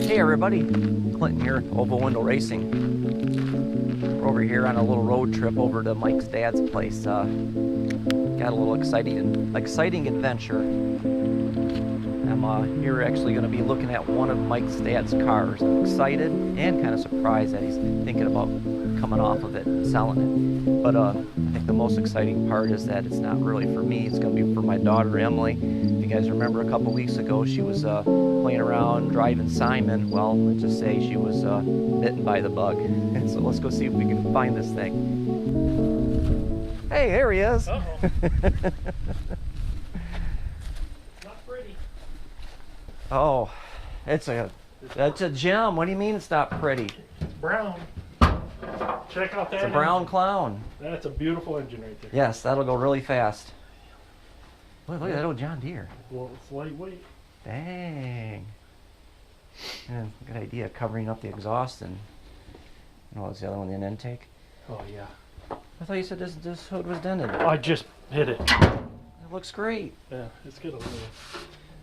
Hey everybody, Clinton here, Oval Window Racing. We're over here on a little road trip over to Mike's dad's place. Got a little exciting adventure. I'm here actually going to be looking at one of Mike's dad's cars. I'm excited and kind of surprised that he's thinking about coming off of it and selling it. But I think the most exciting part is that it's not really for me. It's going to be for my daughter Emily. If you guys remember a couple weeks ago, she was playing around driving Simon. Well, let's just say she was bitten by the bug. And so let's go see if we can find this thing. Hey, here he is. Uh-oh. Not pretty. Oh, that's a gem. What do you mean it's not pretty? It's brown. Check out that. It's a brown clown. That's a beautiful engine right there. Yes, that'll go really fast. Look at that old John Deere. Well, it's lightweight. Dang. Yeah, good idea, covering up the exhaust and what's the other one, the intake? Oh yeah. I thought you said this hood was dented. I just hit it. It looks great. Yeah, it's got a little.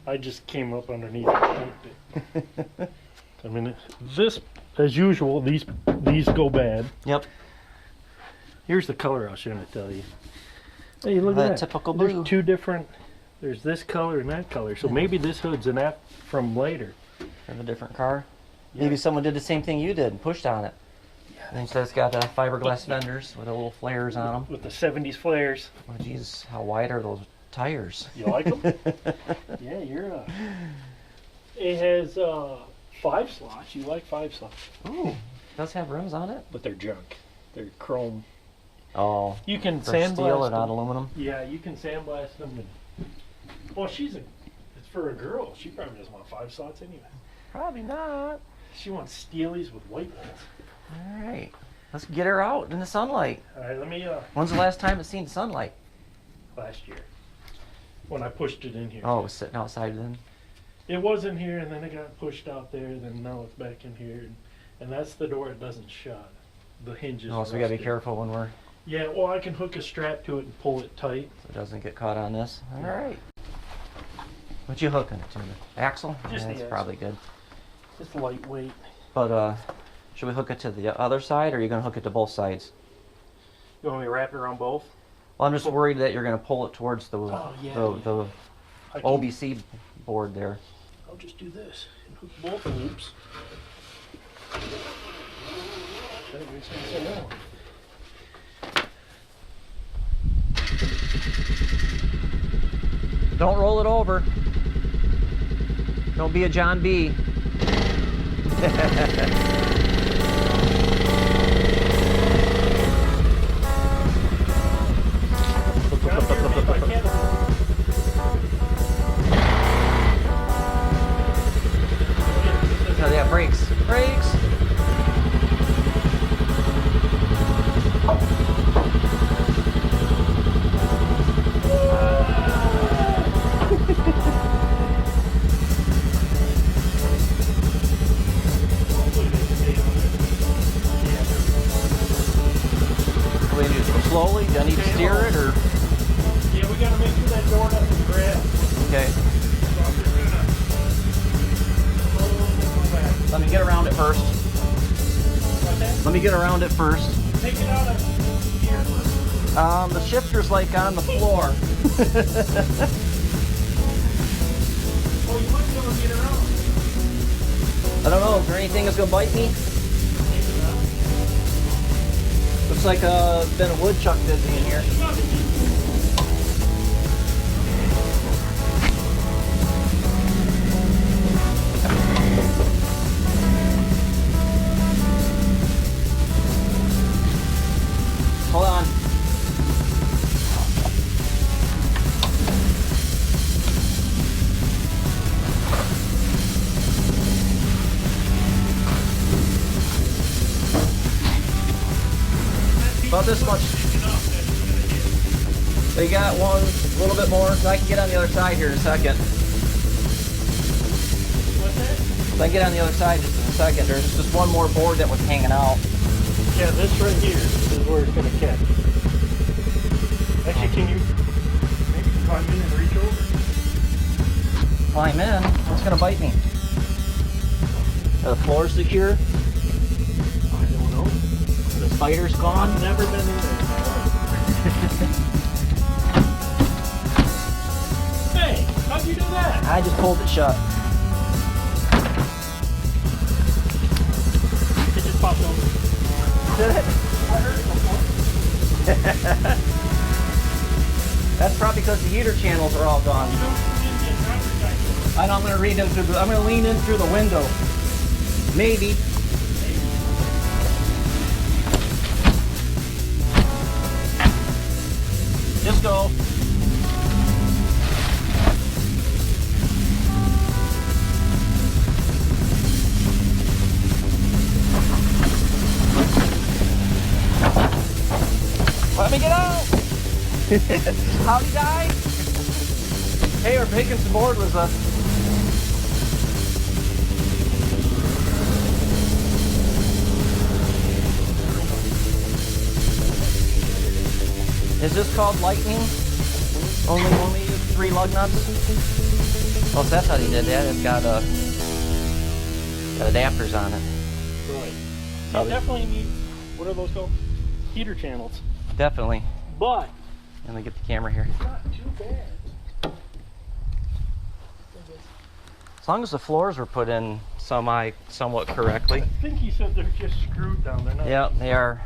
I just came up underneath and pumped it. I mean, this, as usual, these go bad. Yep. Here's the color I was trying to tell you. Hey, look at that. Typical blue. There's two different. There's this color and that color. So maybe this hood's an app from later. Of a different car. Yeah. Maybe someone did the same thing you did and pushed on it. Yeah. And so it's got fiberglass fenders with the little flares on them. With the 70s flares. Oh, geez, how wide are those tires? You like them? Yeah, you're. It has 5 slots. You like 5 slots? Ooh, it does have rims on it, But they're junk. They're chrome. Oh, You can they're sandblast steel or them. not aluminum. Yeah, you can sandblast them. And, well, it's for a girl. She probably doesn't want 5 slots anyway. Probably not. She wants steelies with white ones. All right, let's get her out in the sunlight. All right, let me. When's the last time it's seen sunlight? Last year, when I pushed it in here. Oh, it was sitting outside then. It was in here, and then it got pushed out there. Then now it's back in here, and that's the door. It doesn't shut. The hinges. Oh, so we gotta be careful when we're. Yeah, well, I can hook a strap to it and pull it tight. So it doesn't get caught on this. All Yeah. right. What you hooking it to? The axle? Just Yeah, the that's axle. probably good. It's lightweight. But should we hook it to the other side, or are you gonna hook it to both sides? You want me to wrap it around both? Well, I'm just worried that you're gonna pull it towards the yeah. the I can- OBC board there. I'll just do this and hook both loops. That makes sense so long. Don't roll it over. Don't be a John B. Oh, yeah, brakes. Brakes. We need to go slowly. Do I need to steer it or? Yeah, we gotta make sure that door doesn't grab. Okay. So I'm just gonna slowly go back. Let me get around it first. Like that? Let me get around it first. Take it out of here first. The shifter's like on the floor. Oh, you might be able to get around. I don't know. Is there anything that's gonna bite me? Looks like been a woodchuck busy in here. Hold on. About this much. We got one, a little bit more, so I can get on the other side here in a second. What's that? So I can get on the other side just in a second. There's just one more board that was hanging out. Yeah, this right here is where it's gonna catch. Actually, can you climb in. What's gonna bite me? Are the floors secure? I don't know. The spider's gone? I've never been in there. Hey, how'd you do that? I just pulled it shut. It just popped over. Did it? I heard it before. That's probably because the heater channels are all gone. I know I'm gonna read in through the, I'm gonna lean in through the window. Maybe. Just go. Let me get out. How'd he die? Hey, we're taking some board with us. Is this called lightning? Only 3 lug nuts? Oh, so that's how they did that. It's got adapters on it. Right. You Probably. definitely need, what are those called? Heater channels. Definitely. But Let me get the camera here. it's not too bad. As long as the floors were put in somewhat correctly. I think he said they're just screwed down. They're not. Yeah, they are.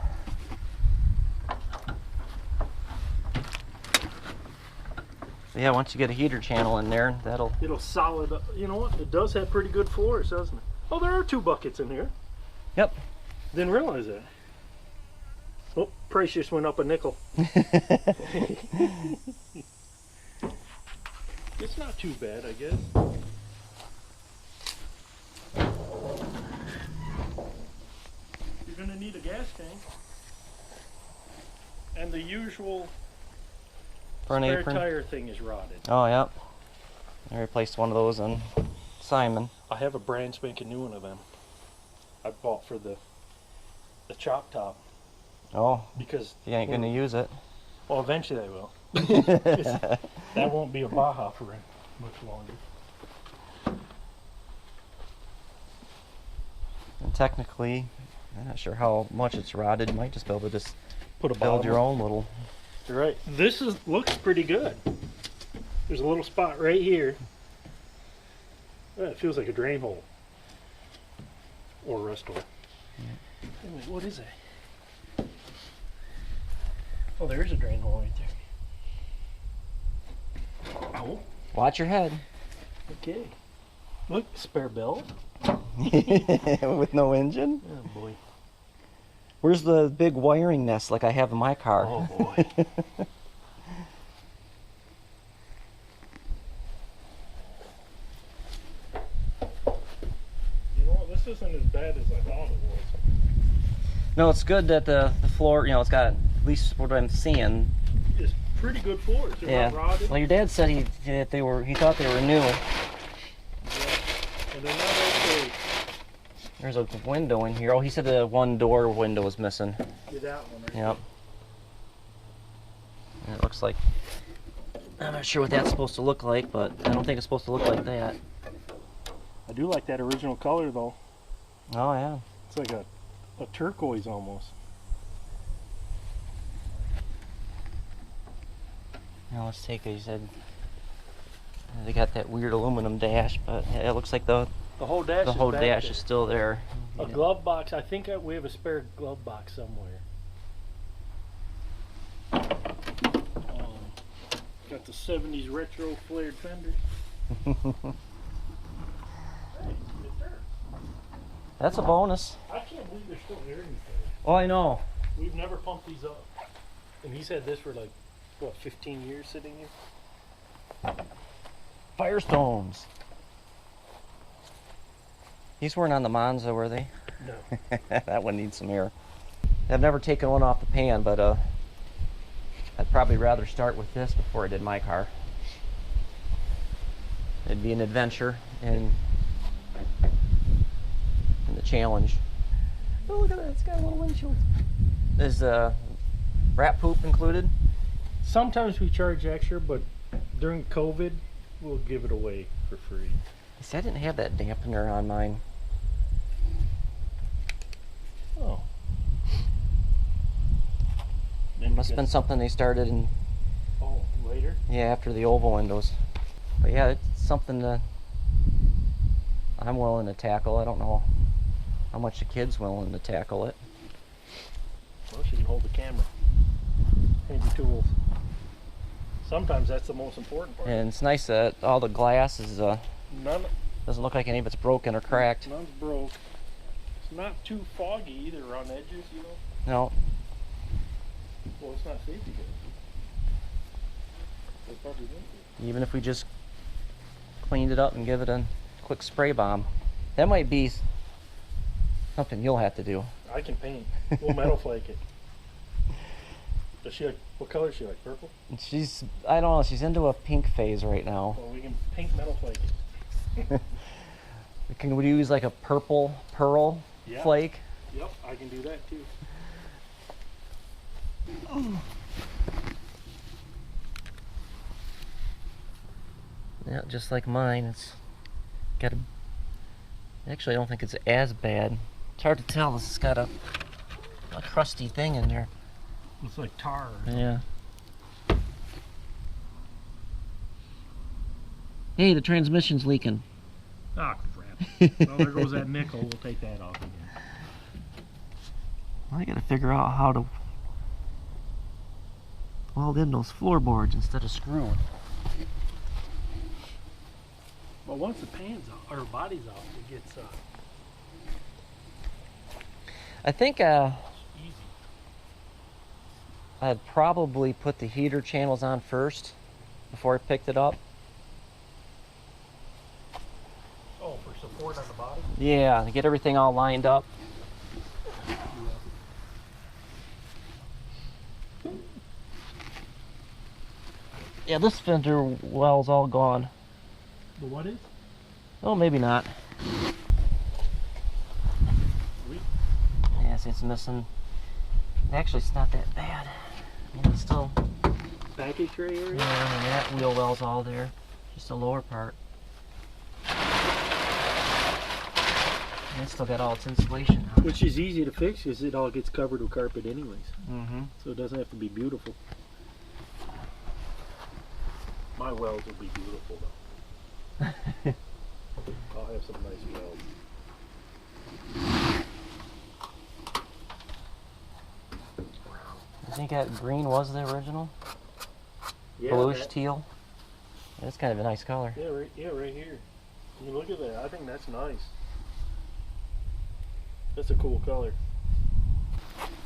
Yeah, once you get a heater channel in there, that'll... It'll solid up. You know what? It does have pretty good floors, doesn't it? Oh, there are 2 buckets in here. Yep. Didn't realize that. Oh, price just went up a nickel. It's not too bad, I guess. You're gonna need a gas tank. And the usual For an spare apron. tire thing is rotted. Oh, yep. I replaced one of those on Simon. I have a brand spanking new one of them. I bought for the chop top Oh, because you ain't gonna use it. well, eventually I will. That won't be a Baja for much longer. And technically, I'm not sure how much it's rotted. You might just be able to just Put a build bottom your up. own little... You're right. This looks pretty good. There's a little spot right here. It feels like a drain hole or a rust hole. Hey, wait, what is that? Oh, there is a drain hole right there. Oh, Watch your head. okay. Look, spare belt. With no engine? Oh boy. Where's the big wiring nest like I have in my car? Oh boy. You know what? This isn't as bad as I thought it was. No, it's good that the floor, you know, it's got, at least what I'm seeing. It's pretty good floors. They're Yeah. not rotted. Well, your dad said he thought they were new. Yeah. And they're not okay. There's a window in here. Oh, he said the one door window was missing. Get that one right Yep. And it looks like, I'm not sure what that's supposed to look like, but I don't think it's supposed to look like that. I do like that original color though. Oh, yeah. It's like a turquoise almost. Now let's take it. He said they got that weird aluminum dash, but yeah, it looks like the The whole dash whole is back dash there. is still there. A glove box. I think we have a spare glove box somewhere. Got the 70s retro flared fenders. Hey, it's there. That's a bonus. I can't believe they're still here anything. Oh, I know. We've never pumped these up. And he's had this for like, what, 15 years sitting here? Firestones. These weren't on the Monza, were they? No. That one needs some air. I've never taken one off the pan, but I'd probably rather start with this before I did my car. It'd be an adventure and the challenge. Oh, look at that! It's got a little windshield. Is rat poop included? Sometimes we charge extra, but during COVID, we'll give it away for free. See, I didn't have that dampener on mine. Oh. It must have been something they started in, Oh, later? yeah, after the oval windows. But yeah, it's something that I'm willing to tackle. I don't know how much the kid's willing to tackle it. Well, she can hold the camera. Handy tools. Sometimes that's the most important part. And it's nice that all the glass is None, doesn't look like any of it's broken or cracked. none's broke. It's not too foggy either on edges, you know. No. Well, it's not safety good. It probably won't be. Even if we just cleaned it up and give it a quick spray bomb. That might be something you'll have to do. I can paint. We'll metal flake it. Does she like, what color is she like? Purple? She's, I don't know, she's into a pink phase right now. Well, we can pink metal flake it. Can we use like a purple pearl Yeah. flake? Yep, I can do that too. Yeah, just like mine. It's got a. Actually, I don't think it's as bad. It's hard to tell. It's got a crusty thing in there. Looks like tar. Yeah. Hey, the transmission's leaking. Ah, crap. Well, there goes that nickel. We'll take that off again. Well, I gotta figure out how to weld in those floorboards instead of screwing. Well, once the pan's off, or body's off, it gets I think easy. I'd probably put the heater channels on first before I picked it up. Oh, for support on the bottom? Yeah, to get everything all lined up. Yeah, this fender well's all gone. The what is? Oh, maybe not. Sweet. Yeah, see, it's missing. Actually, it's not that bad. I mean, it's still. Package tray area? Yeah, and that wheel well's all there. Just the lower part. And it's still got all its insulation on it. Which is easy to fix because it all gets covered with carpet anyways. Mm-hmm. So it doesn't have to be beautiful. My welds will be beautiful though. I'll have some nice welds. I think that green was the original. Yeah, Bluish that- teal. That's kind of a nice color. yeah, right here. I mean, look at that. I think that's nice. That's a cool color.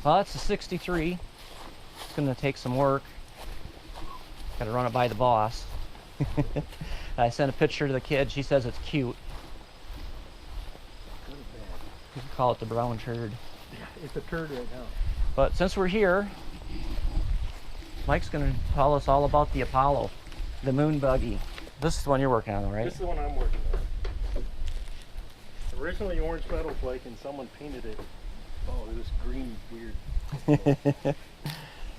Well, it's a 63. It's going to take some work. Got to run it by the boss. I sent a picture to the kid. She says it's cute. Good or bad? You can call it the brown turd. Yeah, it's a turd right now. But since we're here, Mike's going to tell us all about the Apollo, the moon buggy. This is the one you're working on, right? This is the one I'm working on. Originally orange metal flake, and someone painted it. Oh, this green weird.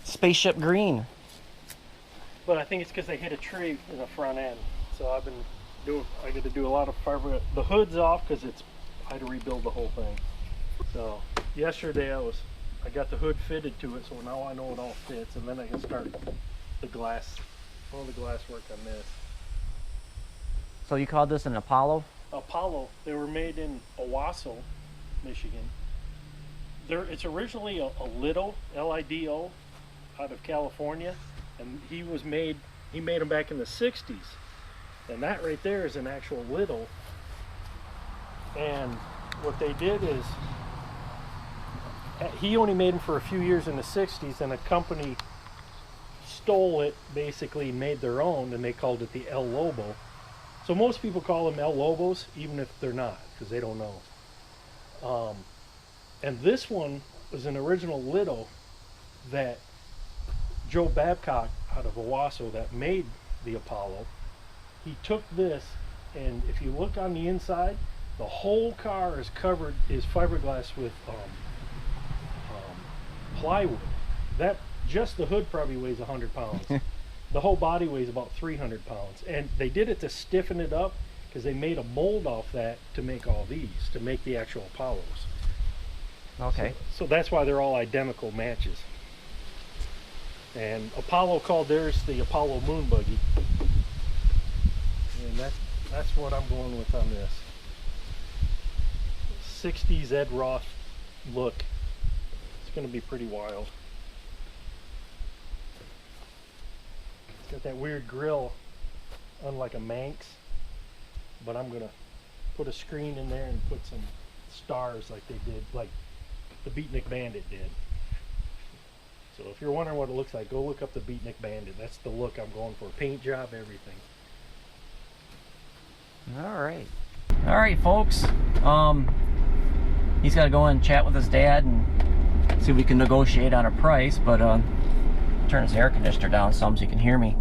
Spaceship green. But I think it's because they hit a tree in the front end. So I've been doing. I got to do a lot of fiber. The hood's off because I had to rebuild the whole thing. So yesterday I got the hood fitted to it, so now I know it all fits, and then I can start the glass, all the glass work on this. So you called this an Apollo? Apollo. They were made in Owasso, Michigan. It's originally a Lido, L-I-D-O, out of California, and he made them back in the 60s, and that right there is an actual Lido. And what they did is he only made them for a few years in the 60s, and a company stole it, basically made their own, and they called it the El Lobo. So most people call them El Lobos, even if they're not, because they don't know. And this one was an original Lido that Joe Babcock out of Owasso that made the Apollo. He took this, and if you look on the inside, the whole car is covered, is fiberglass with plywood. That just the hood probably weighs 100 pounds. The whole body weighs about 300 pounds, and they did it to stiffen it up because they made a mold off that to make all these, to make the actual Apollos. Okay. So that's why they're all identical matches. And Apollo called theirs the Apollo Moon Buggy. And that's what I'm going with on this. 60s Ed Roth look. It's going to be pretty wild. It's got that weird grill, unlike a Manx. But I'm going to put a screen in there and put some stars like they did, like the Beatnik Bandit did. So if you're wondering what it looks like, go look up the Beatnik Bandit. That's the look I'm going for. Paint job, everything. All right, folks. He's got to go and chat with his dad and see if we can negotiate on a price. But turn his air conditioner down some so you can hear me.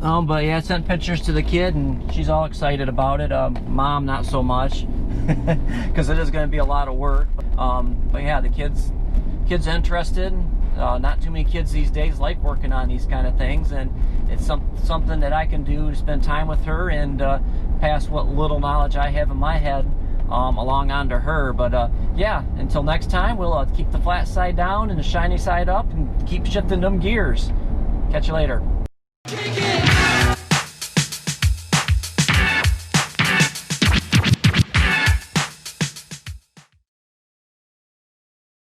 But yeah, I sent pictures to the kid and she's all excited about it. Mom, not so much, because it is going to be a lot of work. But yeah, the kid's interested. Not too many kids these days like working on these kind of things, and it's something that I can do to spend time with her and pass what little knowledge I have in my head along on to her. But yeah, until next time, we'll keep the flat side down and the shiny side up and keep shifting them gears. Catch you later.